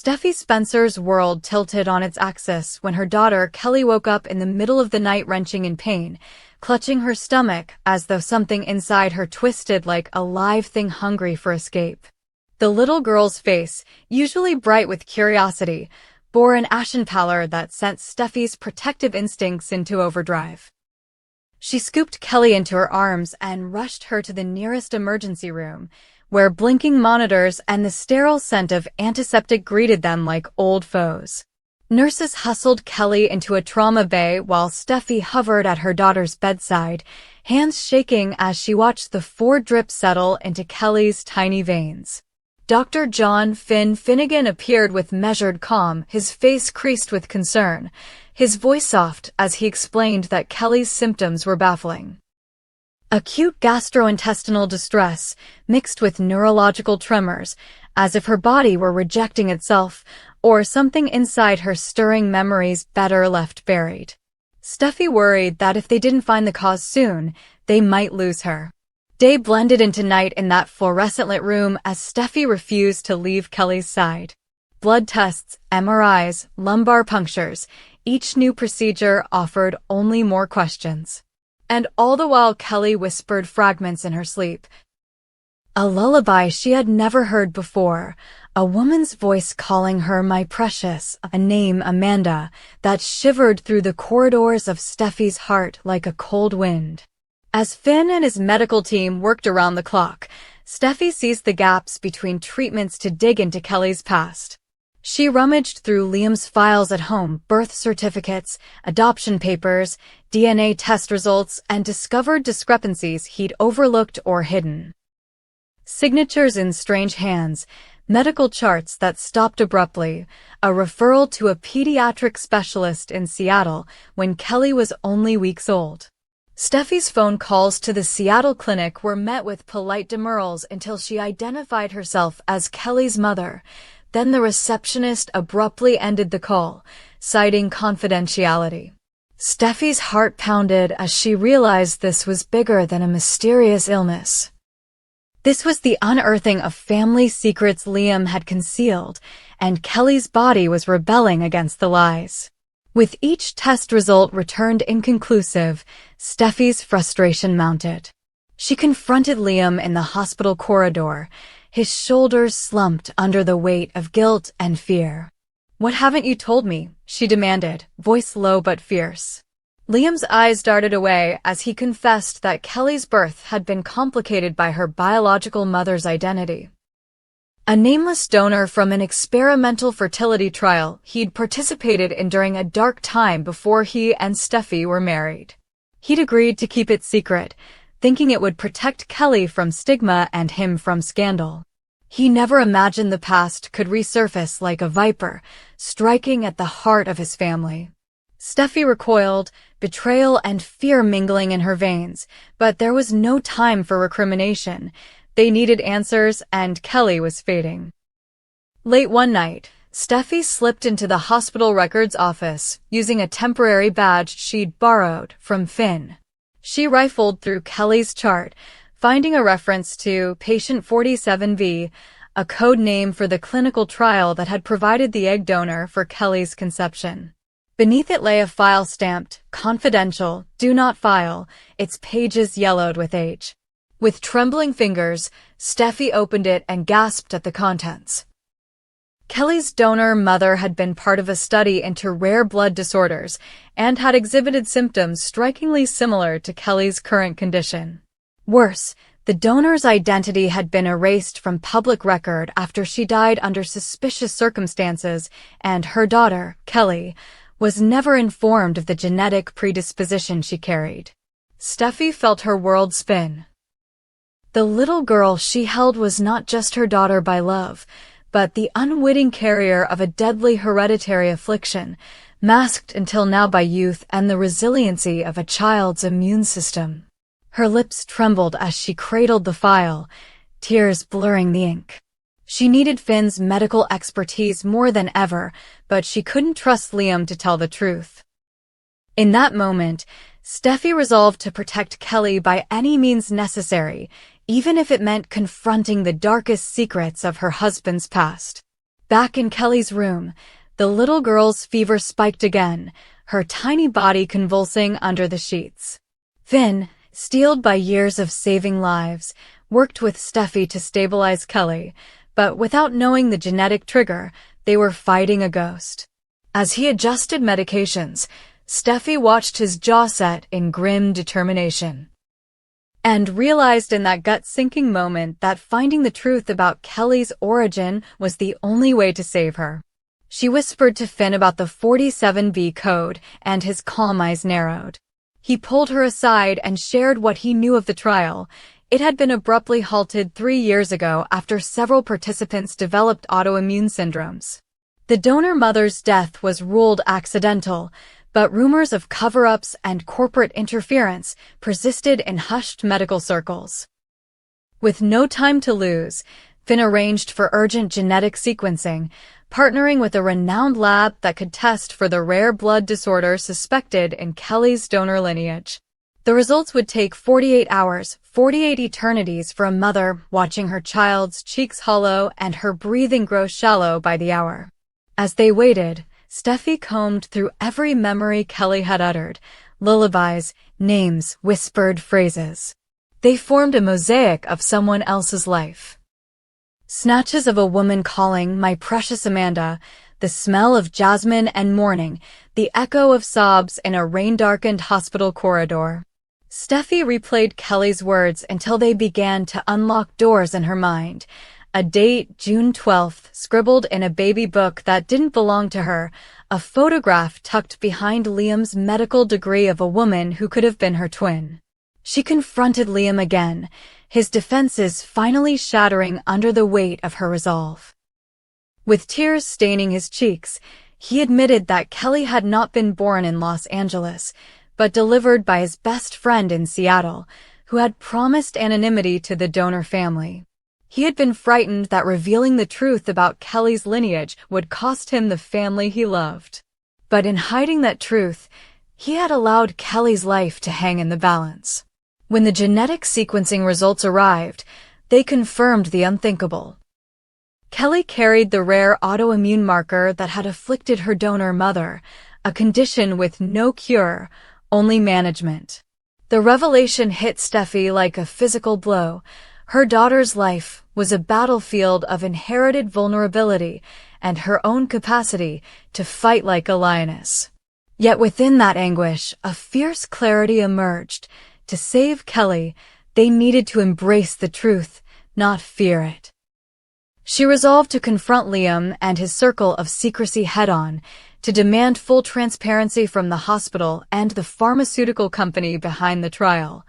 Steffi Spencer's world tilted on its axis when her daughter Kelly woke up in the middle of the night wrenching in pain, clutching her stomach as though something inside her twisted like a live thing hungry for escape. The little girl's face, usually bright with curiosity, bore an ashen pallor that sent Steffi's protective instincts into overdrive. She scooped Kelly into her arms and rushed her to the nearest emergency room, where blinking monitors and the sterile scent of antiseptic greeted them like old foes. Nurses hustled Kelly into a trauma bay while Steffi hovered at her daughter's bedside, hands shaking as she watched the 4 drips settle into Kelly's tiny veins. Dr. John Finnegan appeared with measured calm, his face creased with concern, his voice soft as he explained that Kelly's symptoms were baffling. Acute gastrointestinal distress, mixed with neurological tremors, as if her body were rejecting itself, or something inside her stirring memories better left buried. Steffi worried that if they didn't find the cause soon, they might lose her. Day blended into night in that fluorescent-lit room as Steffi refused to leave Kelly's side. Blood tests, MRIs, lumbar punctures, each new procedure offered only more questions. And all the while Kelly whispered fragments in her sleep. A lullaby she had never heard before, a woman's voice calling her my precious, a name Amanda, that shivered through the corridors of Steffi's heart like a cold wind. As Finn and his medical team worked around the clock, Steffi seized the gaps between treatments to dig into Kelly's past. She rummaged through Liam's files at home, birth certificates, adoption papers, DNA test results, and discovered discrepancies he'd overlooked or hidden. Signatures in strange hands, medical charts that stopped abruptly, a referral to a pediatric specialist in Seattle when Kelly was only weeks old. Steffi's phone calls to the Seattle clinic were met with polite demurrals until she identified herself as Kelly's mother. Then the receptionist abruptly ended the call, citing confidentiality. Steffi's heart pounded as she realized this was bigger than a mysterious illness. This was the unearthing of family secrets Liam had concealed, and Kelly's body was rebelling against the lies. With each test result returned inconclusive, Steffi's frustration mounted. She confronted Liam in the hospital corridor, his shoulders slumped under the weight of guilt and fear. "What haven't you told me?" she demanded, voice low but fierce. Liam's eyes darted away as he confessed that Kelly's birth had been complicated by her biological mother's identity. A nameless donor from an experimental fertility trial he'd participated in during a dark time before he and Steffi were married. He'd agreed to keep it secret, thinking it would protect Kelly from stigma and him from scandal. He never imagined the past could resurface like a viper, striking at the heart of his family. Steffi recoiled, betrayal and fear mingling in her veins, but there was no time for recrimination. They needed answers, and Kelly was fading. Late one night, Steffi slipped into the hospital records office, using a temporary badge she'd borrowed from Finn. She rifled through Kelly's chart, finding a reference to patient 47V, a code name for the clinical trial that had provided the egg donor for Kelly's conception. Beneath it lay a file stamped, "Confidential, do not file," its pages yellowed with age. With trembling fingers, Steffi opened it and gasped at the contents. Kelly's donor mother had been part of a study into rare blood disorders and had exhibited symptoms strikingly similar to Kelly's current condition. Worse, the donor's identity had been erased from public record after she died under suspicious circumstances, and her daughter, Kelly, was never informed of the genetic predisposition she carried. Steffi felt her world spin. The little girl she held was not just her daughter by love, but the unwitting carrier of a deadly hereditary affliction, masked until now by youth and the resiliency of a child's immune system. Her lips trembled as she cradled the file, tears blurring the ink. She needed Finn's medical expertise more than ever, but she couldn't trust Liam to tell the truth. In that moment, Steffi resolved to protect Kelly by any means necessary, even if it meant confronting the darkest secrets of her husband's past. Back in Kelly's room, the little girl's fever spiked again, her tiny body convulsing under the sheets. Finn, steeled by years of saving lives, worked with Steffy to stabilize Kelly, but without knowing the genetic trigger, they were fighting a ghost. As he adjusted medications, Steffy watched his jaw set in grim determination, and realized in that gut-sinking moment that finding the truth about Kelly's origin was the only way to save her. She whispered to Finn about the 47B code, and his calm eyes narrowed. He pulled her aside and shared what he knew of the trial. It had been abruptly halted 3 years ago after several participants developed autoimmune syndromes. The donor mother's death was ruled accidental, but rumors of cover-ups and corporate interference persisted in hushed medical circles. With no time to lose, Finn arranged for urgent genetic sequencing, partnering with a renowned lab that could test for the rare blood disorder suspected in Kelly's donor lineage. The results would take 48 hours, 48 eternities for a mother watching her child's cheeks hollow and her breathing grow shallow by the hour. As they waited, Steffy combed through every memory Kelly had uttered, lullabies, names, whispered phrases. They formed a mosaic of someone else's life. Snatches of a woman calling, "My precious Amanda," the smell of jasmine and mourning, the echo of sobs in a rain-darkened hospital corridor. Steffy replayed Kelly's words until they began to unlock doors in her mind. A date, June 12th, scribbled in a baby book that didn't belong to her, a photograph tucked behind Liam's medical degree of a woman who could have been her twin. She confronted Liam again, his defenses finally shattering under the weight of her resolve. With tears staining his cheeks, he admitted that Kelly had not been born in Los Angeles, but delivered by his best friend in Seattle, who had promised anonymity to the donor family. He had been frightened that revealing the truth about Kelly's lineage would cost him the family he loved. But in hiding that truth, he had allowed Kelly's life to hang in the balance. When the genetic sequencing results arrived, they confirmed the unthinkable. Kelly carried the rare autoimmune marker that had afflicted her donor mother, a condition with no cure, only management. The revelation hit Steffy like a physical blow. Her daughter's life was a battlefield of inherited vulnerability and her own capacity to fight like a lioness. Yet within that anguish, a fierce clarity emerged. To save Kelly, they needed to embrace the truth, not fear it. She resolved to confront Liam and his circle of secrecy head-on, to demand full transparency from the hospital and the pharmaceutical company behind the trial,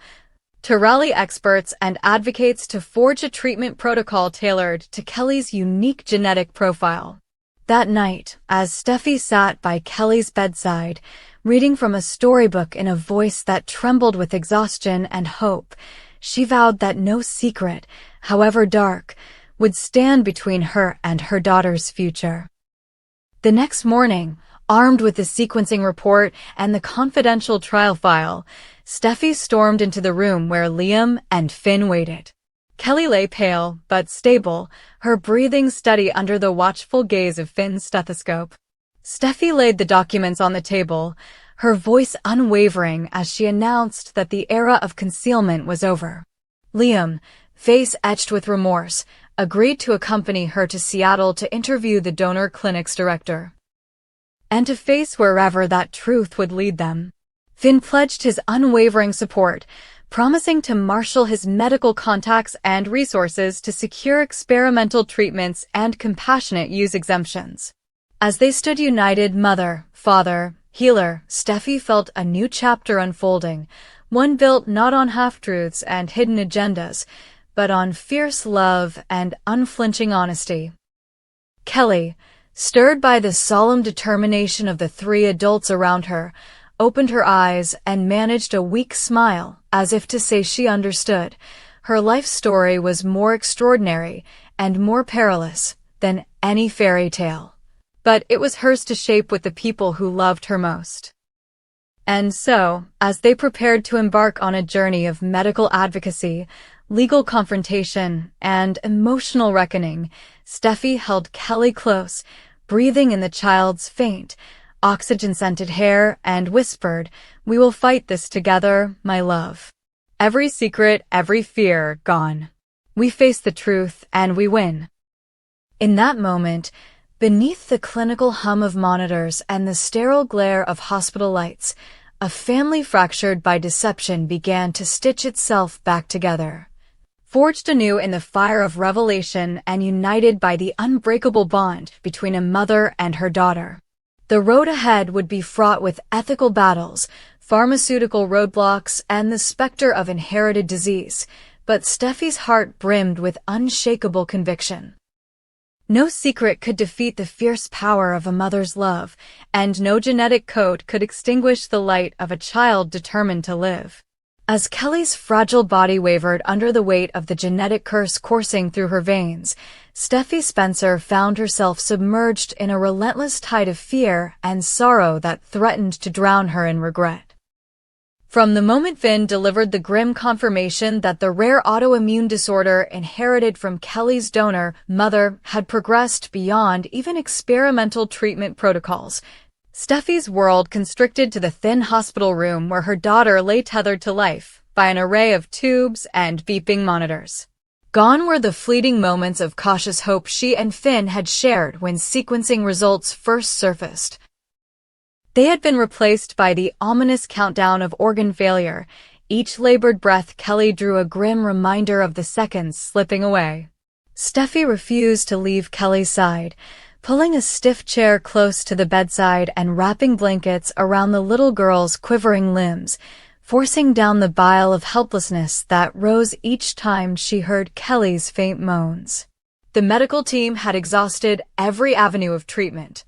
to rally experts and advocates to forge a treatment protocol tailored to Kelly's unique genetic profile. That night, as Steffy sat by Kelly's bedside, reading from a storybook in a voice that trembled with exhaustion and hope, she vowed that no secret, however dark, would stand between her and her daughter's future. The next morning, armed with the sequencing report and the confidential trial file, Steffy stormed into the room where Liam and Finn waited. Kelly lay pale but stable, her breathing steady under the watchful gaze of Finn's stethoscope. Steffy laid the documents on the table, her voice unwavering as she announced that the era of concealment was over. Liam, face etched with remorse, agreed to accompany her to Seattle to interview the donor clinic's director, and to face wherever that truth would lead them. Finn pledged his unwavering support, promising to marshal his medical contacts and resources to secure experimental treatments and compassionate use exemptions. As they stood united, mother, father, healer, Steffy felt a new chapter unfolding, one built not on half-truths and hidden agendas, but on fierce love and unflinching honesty. Kelly, stirred by the solemn determination of the 3 adults around her, opened her eyes and managed a weak smile, as if to say she understood. Her life story was more extraordinary and more perilous than any fairy tale. But it was hers to shape with the people who loved her most. And so, as they prepared to embark on a journey of medical advocacy, legal confrontation, and emotional reckoning, Steffy held Kelly close, breathing in the child's faint, oxygen-scented hair, and whispered, "We will fight this together, my love. Every secret, every fear, gone. We face the truth, and we win." In that moment, beneath the clinical hum of monitors and the sterile glare of hospital lights, a family fractured by deception began to stitch itself back together. Forged anew in the fire of revelation and united by the unbreakable bond between a mother and her daughter. The road ahead would be fraught with ethical battles, pharmaceutical roadblocks, and the specter of inherited disease, but Steffy's heart brimmed with unshakable conviction. No secret could defeat the fierce power of a mother's love, and no genetic code could extinguish the light of a child determined to live. As Kelly's fragile body wavered under the weight of the genetic curse coursing through her veins, Steffy Spencer found herself submerged in a relentless tide of fear and sorrow that threatened to drown her in regret. From the moment Finn delivered the grim confirmation that the rare autoimmune disorder inherited from Kelly's donor mother had progressed beyond even experimental treatment protocols, Steffy's world constricted to the thin hospital room where her daughter lay tethered to life by an array of tubes and beeping monitors. Gone were the fleeting moments of cautious hope she and Finn had shared when sequencing results first surfaced. They had been replaced by the ominous countdown of organ failure. Each labored breath Kelly drew a grim reminder of the seconds slipping away. Steffy refused to leave Kelly's side, pulling a stiff chair close to the bedside and wrapping blankets around the little girl's quivering limbs, forcing down the bile of helplessness that rose each time she heard Kelly's faint moans. The medical team had exhausted every avenue of treatment.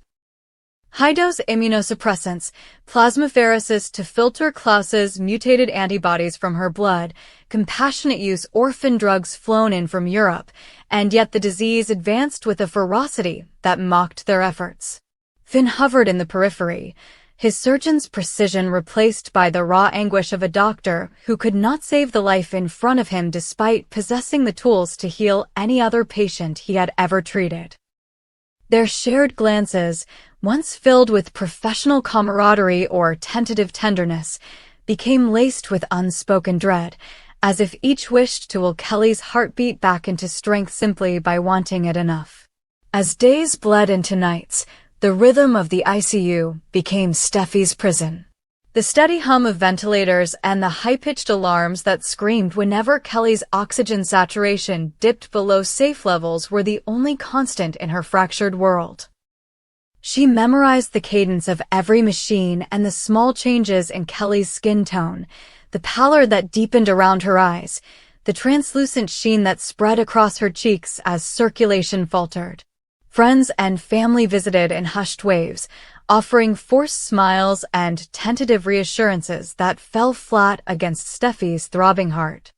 High-dose immunosuppressants, plasmapheresis to filter Klaus's mutated antibodies from her blood, compassionate use orphan drugs flown in from Europe, and yet the disease advanced with a ferocity that mocked their efforts. Finn hovered in the periphery, his surgeon's precision replaced by the raw anguish of a doctor who could not save the life in front of him despite possessing the tools to heal any other patient he had ever treated. Their shared glances, once filled with professional camaraderie or tentative tenderness, became laced with unspoken dread, as if each wished to will Kelly's heartbeat back into strength simply by wanting it enough. As days bled into nights, the rhythm of the ICU became Steffy's prison. The steady hum of ventilators and the high-pitched alarms that screamed whenever Kelly's oxygen saturation dipped below safe levels were the only constant in her fractured world. She memorized the cadence of every machine and the small changes in Kelly's skin tone, the pallor that deepened around her eyes, the translucent sheen that spread across her cheeks as circulation faltered. Friends and family visited in hushed waves, offering forced smiles and tentative reassurances that fell flat against Steffy's throbbing heart.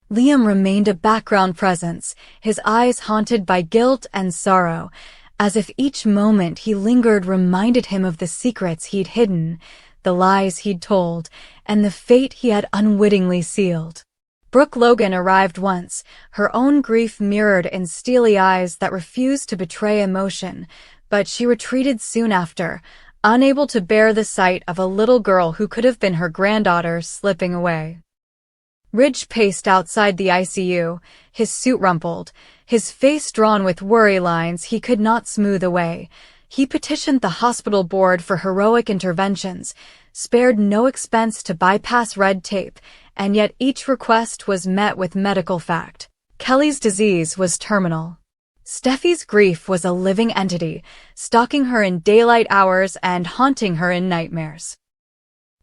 Liam remained a background presence, his eyes haunted by guilt and sorrow, as if each moment he lingered reminded him of the secrets he'd hidden, the lies he'd told, and the fate he had unwittingly sealed. Brooke Logan arrived once, her own grief mirrored in steely eyes that refused to betray emotion, but she retreated soon after, unable to bear the sight of a little girl who could have been her granddaughter slipping away. Ridge paced outside the ICU, his suit rumpled, his face drawn with worry lines he could not smooth away. He petitioned the hospital board for heroic interventions, spared no expense to bypass red tape, and yet each request was met with medical fact. Kelly's disease was terminal. Steffy's grief was a living entity, stalking her in daylight hours and haunting her in nightmares.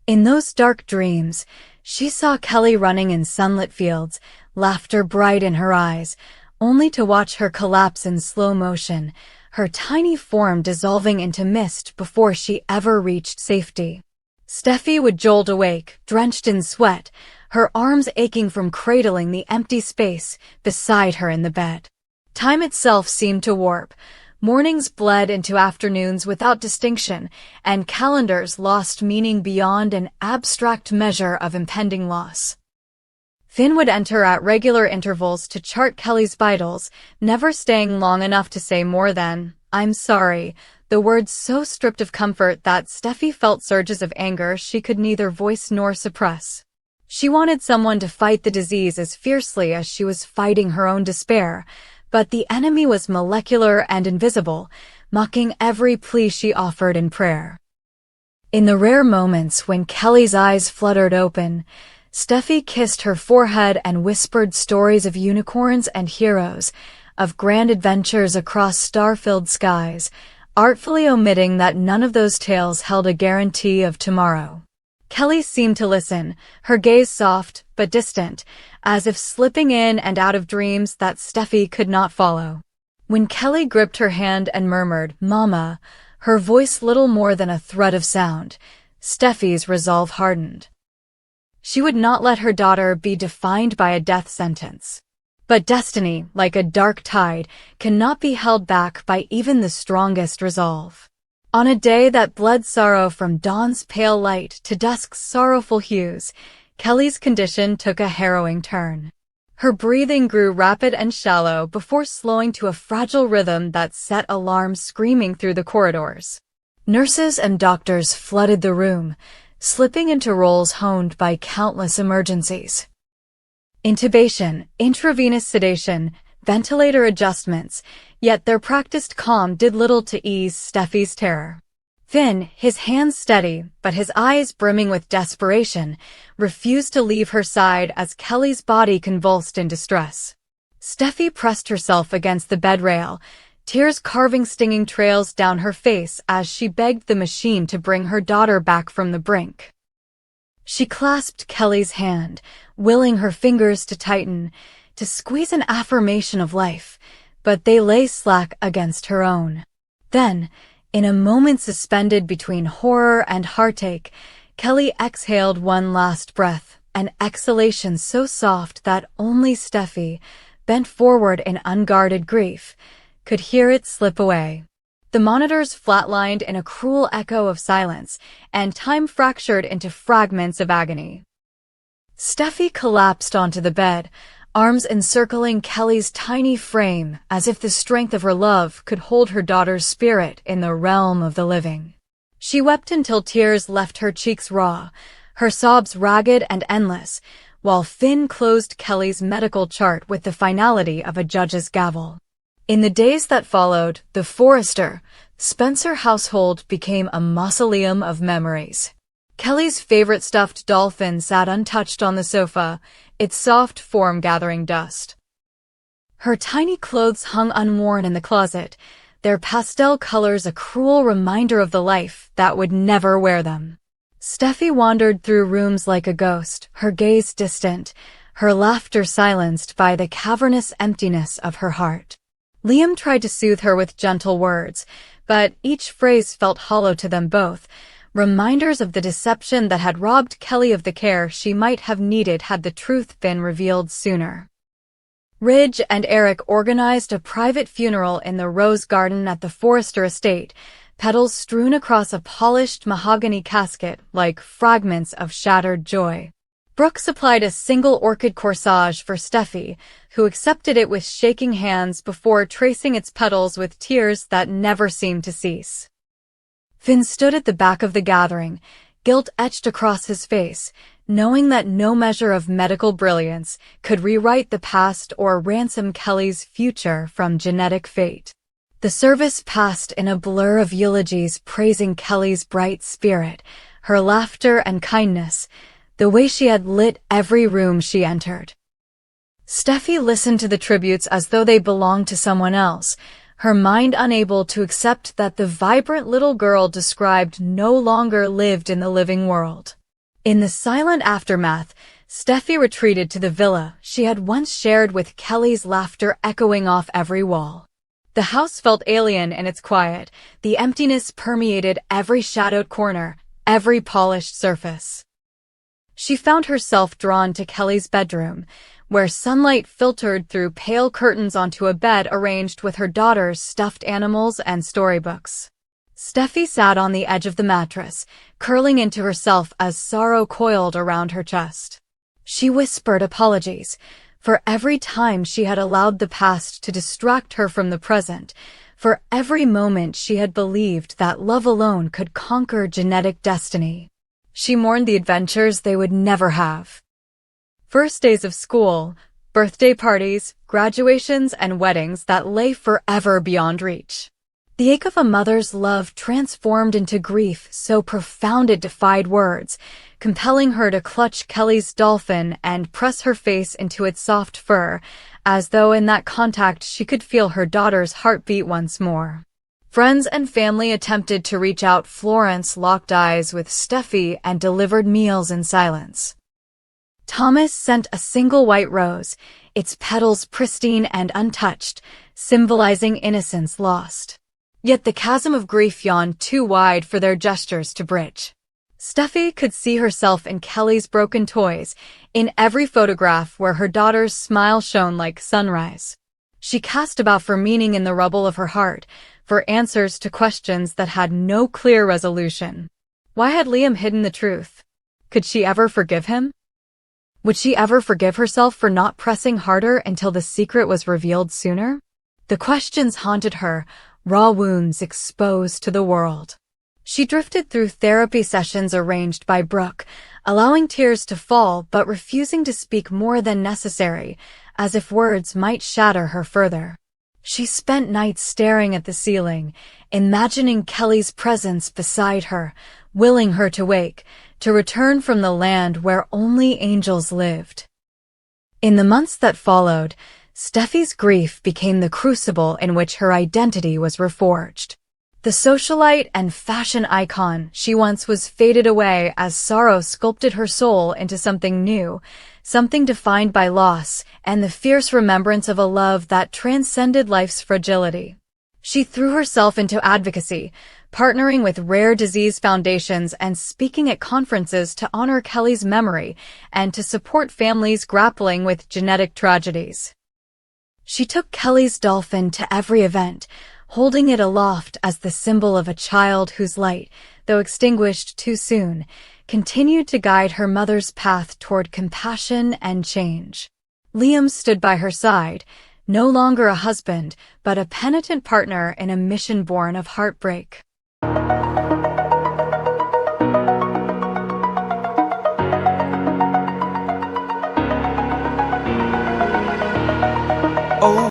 In those dark dreams, she saw Kelly running in sunlit fields, laughter bright in her eyes, only to watch her collapse in slow motion, her tiny form dissolving into mist before she ever reached safety. Steffy would jolt awake, drenched in sweat, her arms aching from cradling the empty space beside her in the bed. Time itself seemed to warp. Mornings bled into afternoons without distinction, and calendars lost meaning beyond an abstract measure of impending loss. Finn would enter at regular intervals to chart Kelly's vitals, never staying long enough to say more than, "I'm sorry," the words so stripped of comfort that Steffi felt surges of anger she could neither voice nor suppress. She wanted someone to fight the disease as fiercely as she was fighting her own despair, but the enemy was molecular and invisible, mocking every plea she offered in prayer. In the rare moments when Kelly's eyes fluttered open, Steffi kissed her forehead and whispered stories of unicorns and heroes, of grand adventures across star-filled skies, artfully omitting that none of those tales held a guarantee of tomorrow. Kelly seemed to listen, her gaze soft but distant, as if slipping in and out of dreams that Steffi could not follow. When Kelly gripped her hand and murmured, "Mama," her voice little more than a thread of sound, Steffi's resolve hardened. She would not let her daughter be defined by a death sentence. But destiny, like a dark tide, cannot be held back by even the strongest resolve. On a day that bled sorrow from dawn's pale light to dusk's sorrowful hues, Kelly's condition took a harrowing turn. Her breathing grew rapid and shallow before slowing to a fragile rhythm that set alarms screaming through the corridors. Nurses and doctors flooded the room, slipping into roles honed by countless emergencies. Intubation, intravenous sedation, ventilator adjustments, yet their practiced calm did little to ease Steffi's terror. Finn, his hands steady, but his eyes brimming with desperation, refused to leave her side as Kelly's body convulsed in distress. Steffi pressed herself against the bed rail, tears carving stinging trails down her face as she begged the machine to bring her daughter back from the brink. She clasped Kelly's hand, willing her fingers to tighten, to squeeze an affirmation of life, but they lay slack against her own. Then, in a moment suspended between horror and heartache, Kelly exhaled one last breath, an exhalation so soft that only Steffi, bent forward in unguarded grief, could hear it slip away. The monitors flatlined in a cruel echo of silence, and time fractured into fragments of agony. Steffi collapsed onto the bed, arms encircling Kelly's tiny frame as if the strength of her love could hold her daughter's spirit in the realm of the living. She wept until tears left her cheeks raw, her sobs ragged and endless, while Finn closed Kelly's medical chart with the finality of a judge's gavel. In the days that followed, the Forrester, Spencer household became a mausoleum of memories. Kelly's favorite stuffed dolphin sat untouched on the sofa, its soft form gathering dust. Her tiny clothes hung unworn in the closet, their pastel colors a cruel reminder of the life that would never wear them. Steffi wandered through rooms like a ghost, her gaze distant, her laughter silenced by the cavernous emptiness of her heart. Liam tried to soothe her with gentle words, but each phrase felt hollow to them both, reminders of the deception that had robbed Kelly of the care she might have needed had the truth been revealed sooner. Ridge and Eric organized a private funeral in the rose garden at the Forrester estate, petals strewn across a polished mahogany casket like fragments of shattered joy. Brooke supplied a single orchid corsage for Steffi, who accepted it with shaking hands before tracing its petals with tears that never seemed to cease. Finn stood at the back of the gathering, guilt etched across his face, knowing that no measure of medical brilliance could rewrite the past or ransom Kelly's future from genetic fate. The service passed in a blur of eulogies praising Kelly's bright spirit, her laughter and kindness, the way she had lit every room she entered. Steffi listened to the tributes as though they belonged to someone else, her mind unable to accept that the vibrant little girl described no longer lived in the living world. In the silent aftermath, Steffi retreated to the villa she had once shared with Kelly's laughter echoing off every wall. The house felt alien in its quiet, the emptiness permeated every shadowed corner, every polished surface. She found herself drawn to Kelly's bedroom, where sunlight filtered through pale curtains onto a bed arranged with her daughter's stuffed animals and storybooks. Steffi sat on the edge of the mattress, curling into herself as sorrow coiled around her chest. She whispered apologies for every time she had allowed the past to distract her from the present, for every moment she had believed that love alone could conquer genetic destiny. She mourned the adventures they would never have. First days of school, birthday parties, graduations, and weddings that lay forever beyond reach. The ache of a mother's love transformed into grief so profound it defied words, compelling her to clutch Kelly's dolphin and press her face into its soft fur, as though in that contact she could feel her daughter's heartbeat once more. Friends and family attempted to reach out. Florence locked eyes with Steffy and delivered meals in silence. Thomas sent a single white rose, its petals pristine and untouched, symbolizing innocence lost. Yet the chasm of grief yawned too wide for their gestures to bridge. Steffy could see herself in Kelly's broken toys, in every photograph where her daughter's smile shone like sunrise. She cast about for meaning in the rubble of her heart, for answers to questions that had no clear resolution. Why had Liam hidden the truth? Could she ever forgive him? Would she ever forgive herself for not pressing harder until the secret was revealed sooner? The questions haunted her, raw wounds exposed to the world. She drifted through therapy sessions arranged by Brooke, allowing tears to fall but refusing to speak more than necessary, as if words might shatter her further. She spent nights staring at the ceiling, imagining Kelly's presence beside her, willing her to wake, to return from the land where only angels lived. In the months that followed, Steffy's grief became the crucible in which her identity was reforged. The socialite and fashion icon she once was faded away as sorrow sculpted her soul into something new, something defined by loss and the fierce remembrance of a love that transcended life's fragility. She threw herself into advocacy, partnering with rare disease foundations and speaking at conferences to honor Kelly's memory and to support families grappling with genetic tragedies. She took Kelly's dolphin to every event, holding it aloft as the symbol of a child whose light, though extinguished too soon, continued to guide her mother's path toward compassion and change. Liam stood by her side, no longer a husband, but a penitent partner in a mission born of heartbreak.